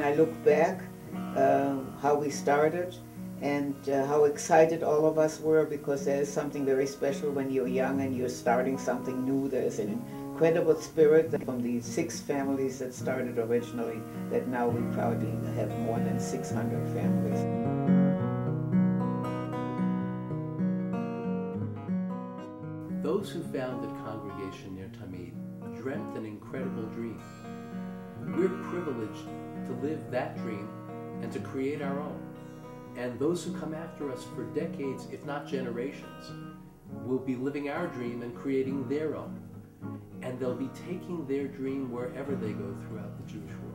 I look back, how we started, and how excited all of us were, because there is something very special when you're young and you're starting something new. There's an incredible spirit from the 6 families that started originally, that now we proudly have more than 600 families. Those who founded Congregation Ner Tamid dreamt an incredible dream. We're privileged to live that dream and to create our own. And those who come after us for decades, if not generations, will be living our dream and creating their own. And they'll be taking their dream wherever they go throughout the Jewish world.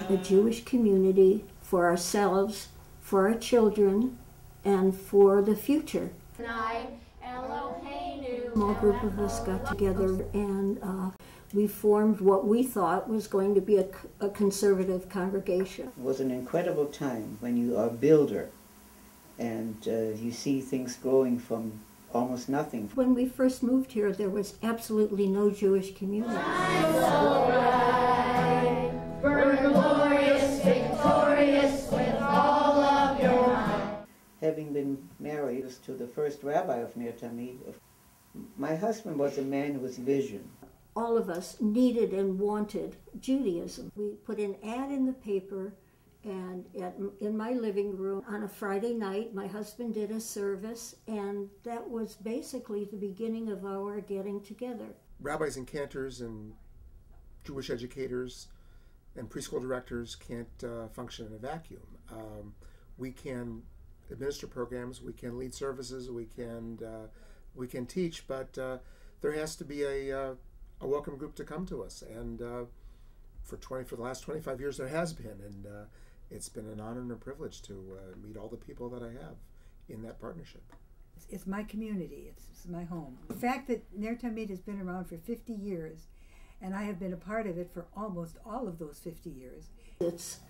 A Jewish community for ourselves, for our children, and for the future. A small group of us got together and we formed what we thought was going to be a conservative congregation. It was an incredible time when you are a builder and you see things growing from almost nothing. When we first moved here, there was absolutely no Jewish community. Burn glorious, victorious with all of your might. Having been married to the first rabbi of Ner Tamid, my husband was a man with vision. All of us needed and wanted Judaism. We put an ad in the paper, and in my living room on a Friday night, my husband did a service, and that was basically the beginning of our getting together. Rabbis and cantors and Jewish educators and preschool directors can't function in a vacuum. We can administer programs, we can lead services, we can teach, but there has to be a welcome group to come to us. And for the last 25 years, there has been, and it's been an honor and a privilege to meet all the people that I have in that partnership. It's my community. It's my home. The fact that Ner Tamid has been around for 50 years, and I have been a part of it for almost all of those 50 years. It's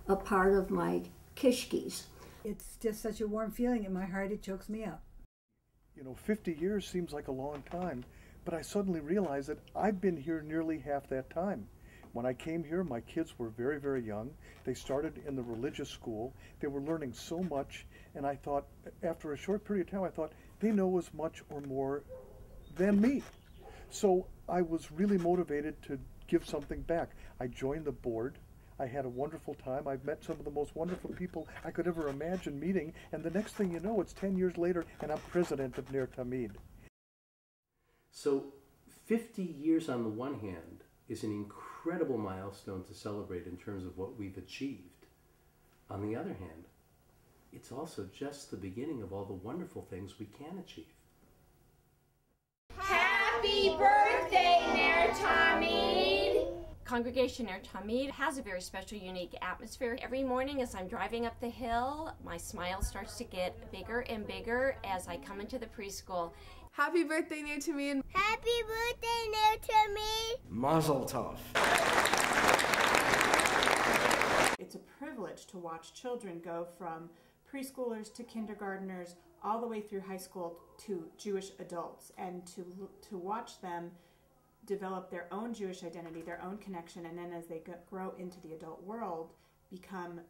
a part of my kishkis. It's just such a warm feeling in my heart, it chokes me up. You know, 50 years seems like a long time, but I suddenly realized that I've been here nearly half that time. When I came here, my kids were very, very young. They started in the religious school. They were learning so much, and I thought, after a short period of time, I thought, they know as much or more than me. So I was really motivated to give something back. I joined the board. I had a wonderful time. I've met some of the most wonderful people I could ever imagine meeting, and the next thing you know, it's 10 years later, and I'm president of Ner Tamid. So 50 years on the one hand is an incredible milestone to celebrate in terms of what we've achieved. On the other hand, it's also just the beginning of all the wonderful things we can achieve. Happy birthday, Ner Tamid! Congregation Ner Tamid has a very special, unique atmosphere. Every morning as I'm driving up the hill, my smile starts to get bigger and bigger as I come into the preschool. Happy birthday, Ner Tamid. Happy birthday, Ner Tamid. Mazel tov. It's a privilege to watch children go from preschoolers to kindergartners all the way through high school to Jewish adults, and to watch them develop their own Jewish identity, their own connection, and then as they grow into the adult world, become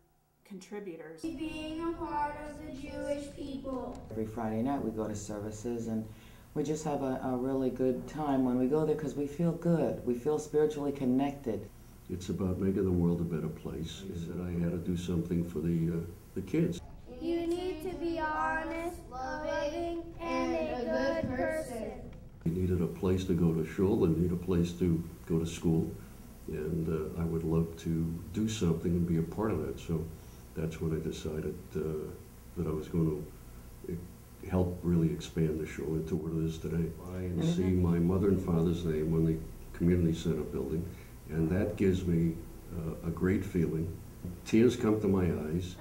contributors. Being a part of the Jewish people. Every Friday night we go to services, and we just have a really good time when we go there because we feel good. We feel spiritually connected. It's about making the world a better place. I said I had to do something for the kids. You need to be honest, loving, and a good person. We needed a place to go to shul and need a place to go to school. And I would love to do something and be a part of that. So that's when I decided that I was going to help really expand the show into what it is today. I see my mother and father's name on the community center building, and that gives me a great feeling. Tears come to my eyes.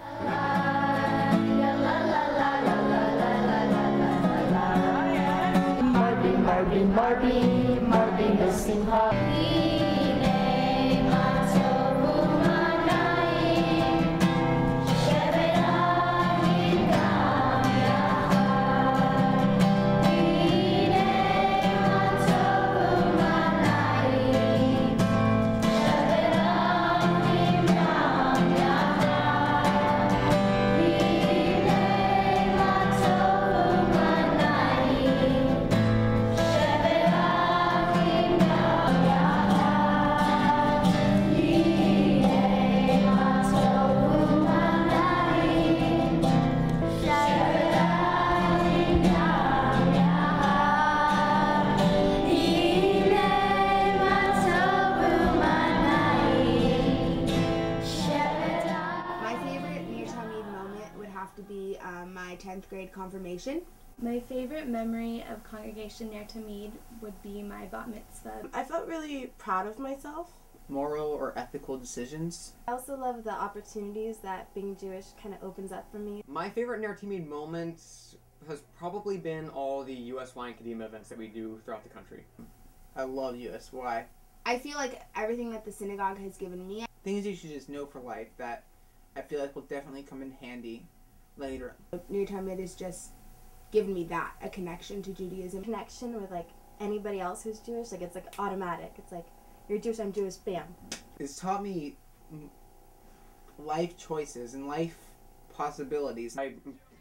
Marvin, Marvin, Marvin, the Simcha. To be my 10th grade confirmation. My favorite memory of Congregation Ner Tamid would be my bat mitzvah. I felt really proud of myself. Moral or ethical decisions. I also love the opportunities that being Jewish kind of opens up for me. My favorite Ner Tamid moment has probably been all the USY and Kadima events that we do throughout the country. I love USY. I feel like everything that the synagogue has given me. Things you should just know for life that I feel like will definitely come in handy later. Ner Tamid has just given me that, a connection to Judaism. Connection with like anybody else who's Jewish, like it's like automatic. It's like, you're Jewish, I'm Jewish, bam. It's taught me life choices and life possibilities. My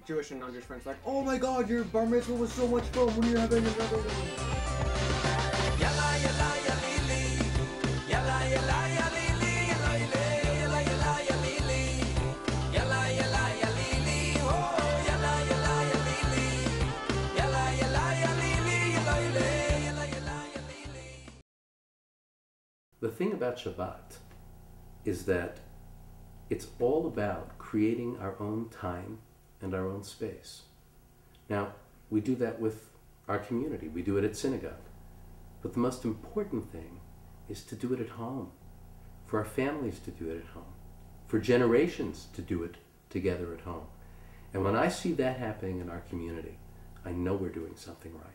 Jewish and non-Jewish friends are like, oh my god, your bar mitzvah was so much fun, when are you having another one? Yalla, yalla, yalili. Yalla, yalla, yalili. The thing about Shabbat is that it's all about creating our own time and our own space. Now, we do that with our community. We do it at synagogue. But the most important thing is to do it at home, for our families to do it at home, for generations to do it together at home. And when I see that happening in our community, I know we're doing something right.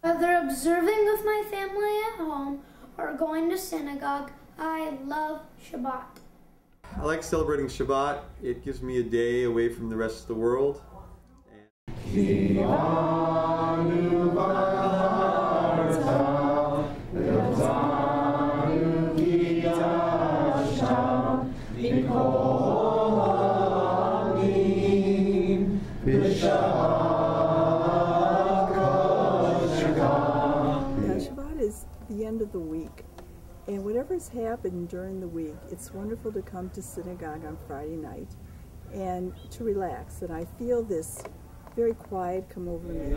Whether observing with my family at home or going to synagogue, I love Shabbat. I like celebrating Shabbat. It gives me a day away from the rest of the world. Shabbat is the end of the week, and whatever's happened during the week, it's wonderful to come to synagogue on Friday night and to relax, and I feel this very quiet come over me.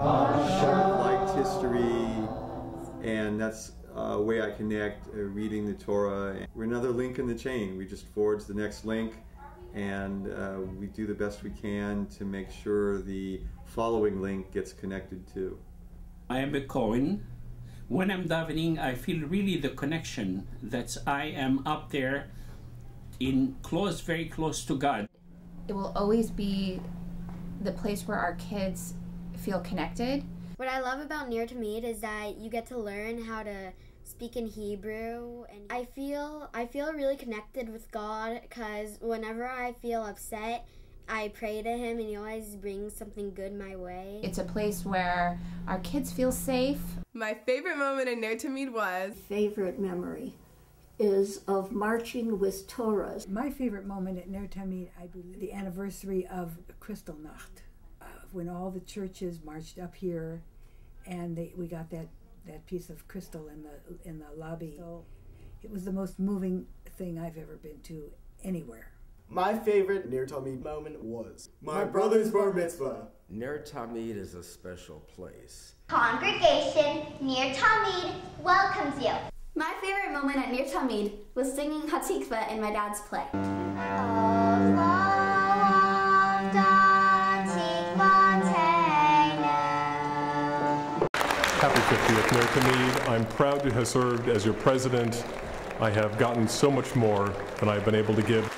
I've liked history, and that's a way I connect, reading the Torah. We're another link in the chain. We just forge the next link, and we do the best we can to make sure the following link gets connected too. I am a Cohen. When I'm davening, I feel really the connection that I am up there in close, very close to God. It will always be the place where our kids feel connected. What I love about Ner Tamid is that you get to learn how to speak in Hebrew, and I feel really connected with God, because whenever I feel upset, I pray to Him and He always brings something good my way. It's a place where our kids feel safe. My favorite moment in Ner Tamid was... Favorite memory is of marching with Torahs. My favorite moment at Ner Tamid, I believe, the anniversary of Kristallnacht, when all the churches marched up here, and we got that piece of crystal in the lobby. So it was the most moving thing I've ever been to anywhere. My favorite Ner Tamid moment was my brother's bar mitzvah. Ner Tamid is a special place. Congregation Ner Tamid welcomes you. My favorite moment at Ner Tamid was singing Hatikva in my dad's play. Happy 50th, Ner Tamid. I'm proud to have served as your president. I have gotten so much more than I've been able to give.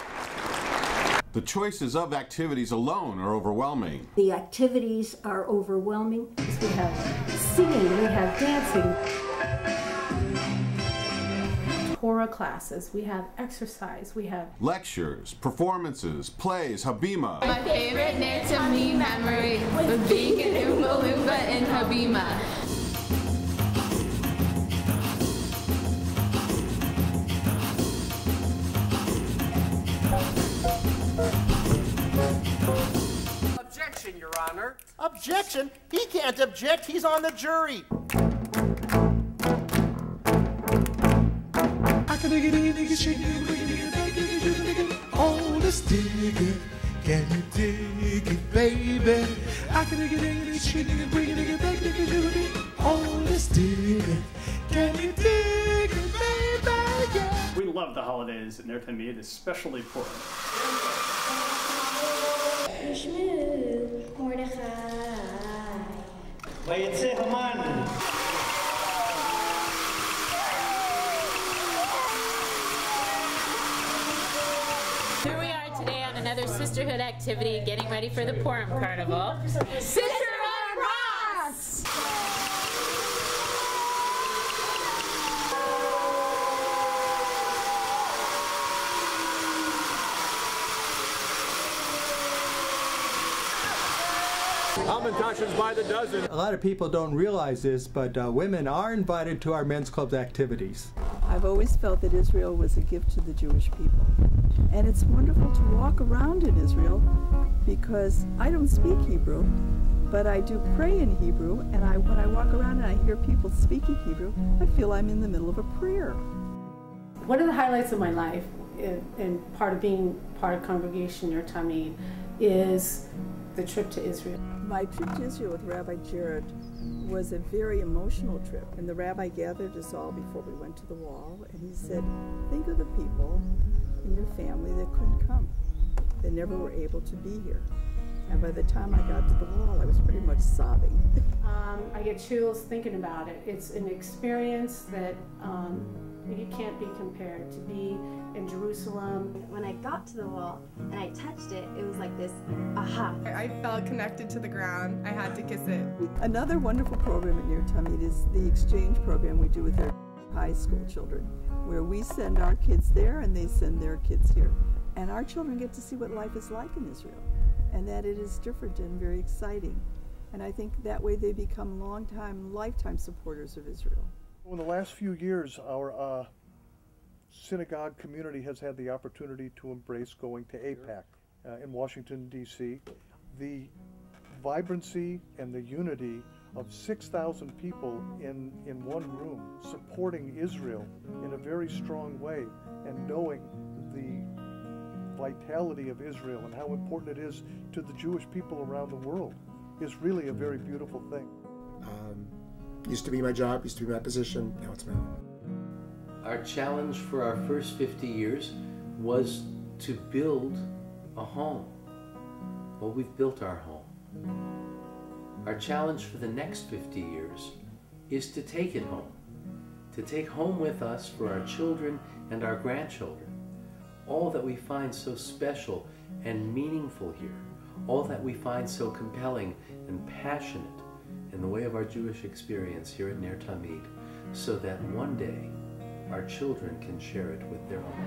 The choices of activities alone are overwhelming. The activities are overwhelming. We have singing, we have dancing. Torah classes, we have exercise, we have lectures, performances, plays, Habima. My favorite Ner Tamid memory was being in Oompa Loompa in Habima. Objection, Your Honor. Objection? He can't object. He's on the jury. Oh, let's dig it. Can you dig it, baby? I can dig it, bring it back, dig it. Oh, let's dig it. Can you dig it, baby? Yeah. We love the holidays at Ner Tamid, especially Purim. Vayetze Haman. Here we are today on another sisterhood activity, getting ready for the Purim Carnival. Sisterhood Rocks! Hamantashes by the dozen. A lot of people don't realize this, but women are invited to our men's club's activities. I've always felt that Israel was a gift to the Jewish people. And it's wonderful to walk around in Israel because I don't speak Hebrew, but I do pray in Hebrew, and when I walk around and I hear people speaking Hebrew, I feel I'm in the middle of a prayer. One of the highlights of my life, and part of being part of Congregation Ner Tamid, is the trip to Israel. My trip to Israel with Rabbi Jeret was a very emotional trip, and the rabbi gathered us all before we went to the wall, and he said, think of the people in your family that couldn't come, that never were able to be here. And by the time I got to the wall, I was pretty much sobbing. I get chills thinking about it. It's an experience that it can't be compared to be in Jerusalem. When I got to the wall and I touched it, it was like this aha. I felt connected to the ground. I had to kiss it. Another wonderful program at Ner Tamid is the exchange program we do with our high school children, where we send our kids there and they send their kids here. And our children get to see what life is like in Israel, and that it is different and very exciting. And I think that way they become lifetime supporters of Israel. In the last few years, our synagogue community has had the opportunity to embrace going to APAC in Washington, D.C. The vibrancy and the unity of 6,000 people in one room supporting Israel in a very strong way and knowing the vitality of Israel and how important it is to the Jewish people around the world is really a very beautiful thing. Used to be my job, used to be my position, now it's my home. Our challenge for our first 50 years was to build a home. Well, we've built our home. Our challenge for the next 50 years is to take it home. To take home with us for our children and our grandchildren all that we find so special and meaningful here. all that we find so compelling and passionate in the way of our Jewish experience here at Ner Tamid, so that one day our children can share it with their own.